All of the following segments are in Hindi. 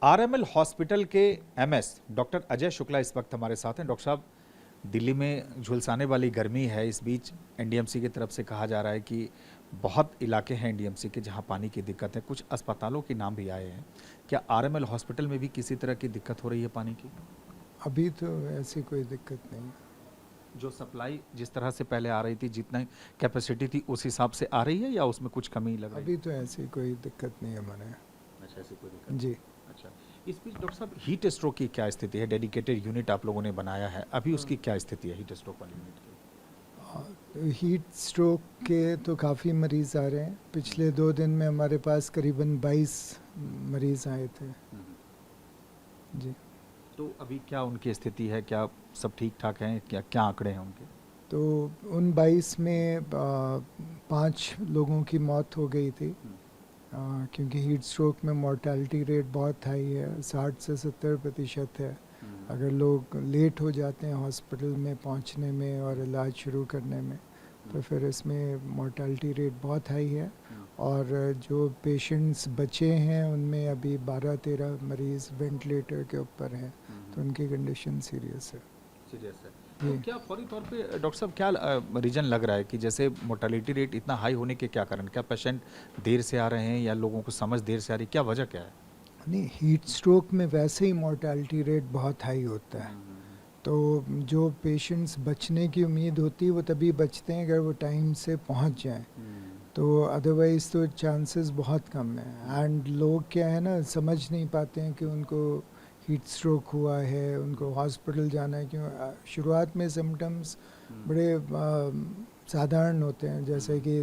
आरएमएल हॉस्पिटल के एमएस डॉक्टर अजय शुक्ला इस वक्त हमारे साथ हैं। डॉक्टर साहब, दिल्ली में झुलसाने वाली गर्मी है। इस बीच एनडीएमसी की तरफ से कहा जा रहा है कि बहुत इलाके हैं एनडीएमसी के जहां पानी की दिक्कत है। कुछ अस्पतालों के नाम भी आए हैं। क्या आरएमएल हॉस्पिटल में भी किसी तरह की दिक्कत हो रही है पानी की? अभी तो ऐसी कोई दिक्कत नहीं। जो सप्लाई जिस तरह से पहले आ रही थी, जितना कैपेसिटी थी उस हिसाब से आ रही है या उसमें कुछ कमी लग रही है? अभी तो ऐसी कोई दिक्कत नहीं है हमारे यहाँ। अच्छा, ऐसी कोई दिक्कत? जी। अच्छा, इस बीच डॉक्टर साहब हीट स्ट्रोक की क्या स्थिति है? डेडिकेटेड यूनिट आप लोगों ने बनाया है, अभी उसकी क्या स्थिति है हीट स्ट्रोक वाली यूनिट की? हीट स्ट्रोक के तो काफ़ी मरीज़ आ रहे हैं। पिछले 2 दिन में हमारे पास करीबन 22 मरीज़ आए थे। जी। तो अभी क्या उनकी स्थिति है? क्या सब ठीक ठाक हैं? क्या क्या आंकड़े हैं उनके? तो उन 22 में 5 लोगों की मौत हो गई थी। क्योंकि हीट स्ट्रोक में मोर्टेलिटी रेट बहुत हाई है, 60 से 70% है। अगर लोग लेट हो जाते हैं हॉस्पिटल में पहुंचने में और इलाज शुरू करने में, तो फिर इसमें मोर्टेलिटी रेट बहुत हाई है। और जो पेशेंट्स बचे हैं उनमें अभी 12-13 मरीज़ वेंटिलेटर के ऊपर हैं, तो उनकी कंडीशन सीरियस है। सीरियस है। तो क्या फौरी तौर पे डॉक्टर साहब क्या रीजन लग रहा है कि जैसे मोर्टेलिटी रेट इतना हाई होने के क्या कारण? क्या पेशेंट देर से आ रहे हैं या लोगों को समझ देर से आ रही है? क्या वजह क्या है? नहीं, हीट स्ट्रोक में वैसे ही मोर्टेलिटी रेट बहुत हाई होता है। तो जो पेशेंट्स बचने की उम्मीद होती है वो तभी बचते हैं अगर वो टाइम से पहुंच जाएं। तो अदरवाइज़ तो चांसेस बहुत कम है। एंड लोग क्या है ना, समझ नहीं पाते हैं कि उनको हीट स्ट्रोक हुआ है, उनको हॉस्पिटल जाना है। क्यों? शुरुआत में सिम्टम्स बड़े साधारण होते हैं, जैसे कि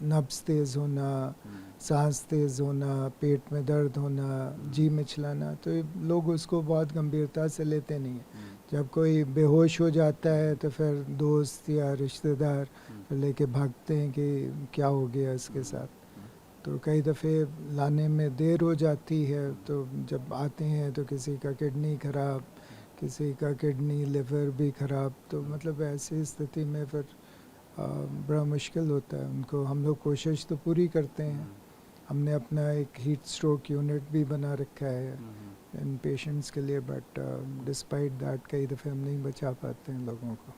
नब्ज़ तेज़ होना, सांस तेज़ होना, पेट में दर्द होना, जी मिचलाना। तो लोग उसको बहुत गंभीरता से लेते नहीं हैं। जब कोई बेहोश हो जाता है तो फिर दोस्त या रिश्तेदार लेके भागते हैं कि क्या हो गया इसके साथ। तो कई दफ़े लाने में देर हो जाती है, तो जब आते हैं तो किसी का किडनी ख़राब, किसी का किडनी लिवर भी ख़राब। तो मतलब ऐसी स्थिति में फिर बड़ा मुश्किल होता है उनको। हम लोग कोशिश तो पूरी करते हैं। हमने अपना एक हीट स्ट्रोक यूनिट भी बना रखा है इन पेशेंट्स के लिए, बट डिस्पाइट दैट कई दफ़े हम नहीं बचा पाते हैं लोगों को।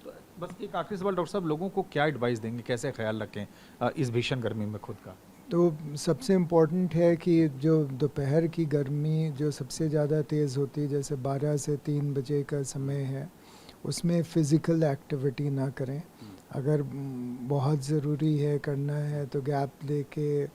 तो बस एक आखिरी सवाल डॉक्टर साहब, लोगों को क्या एडवाइस देंगे, कैसे ख्याल रखें इस भीषण गर्मी में खुद का? तो सबसे इम्पोर्टेंट है कि जो दोपहर की गर्मी जो सबसे ज़्यादा तेज़ होती है, जैसे 12 से 3 बजे का समय है, उसमें फ़िज़िकल एक्टिविटी ना करें। अगर बहुत ज़रूरी है करना है तो गैप लेके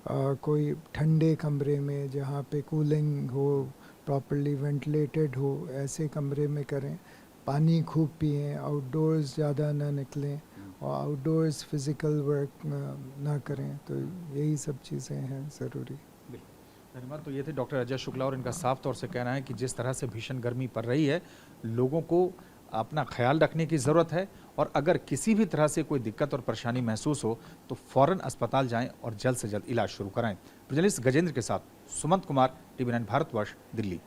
कोई ठंडे कमरे में जहाँ पे कूलिंग हो, प्रॉपर्ली वेंटिलेटेड हो, ऐसे कमरे में करें। पानी खूब पिएं, आउटडोर्स ज़्यादा ना निकलें और आउटडोर्स फिज़िकल वर्क ना करें। तो यही सब चीज़ें हैं ज़रूरी। धन्यवाद। तो ये थे डॉक्टर अजय शुक्ला और इनका साफ तौर से कहना है कि जिस तरह से भीषण गर्मी पड़ रही है, लोगों को अपना ख्याल रखने की ज़रूरत है और अगर किसी भी तरह से कोई दिक्कत और परेशानी महसूस हो तो फ़ौरन अस्पताल जाएं और जल्द से जल्द इलाज शुरू कराएं। जर्नलिस्ट गजेंद्र के साथ सुमंत कुमार, टीवी 9 भारतवर्ष, दिल्ली।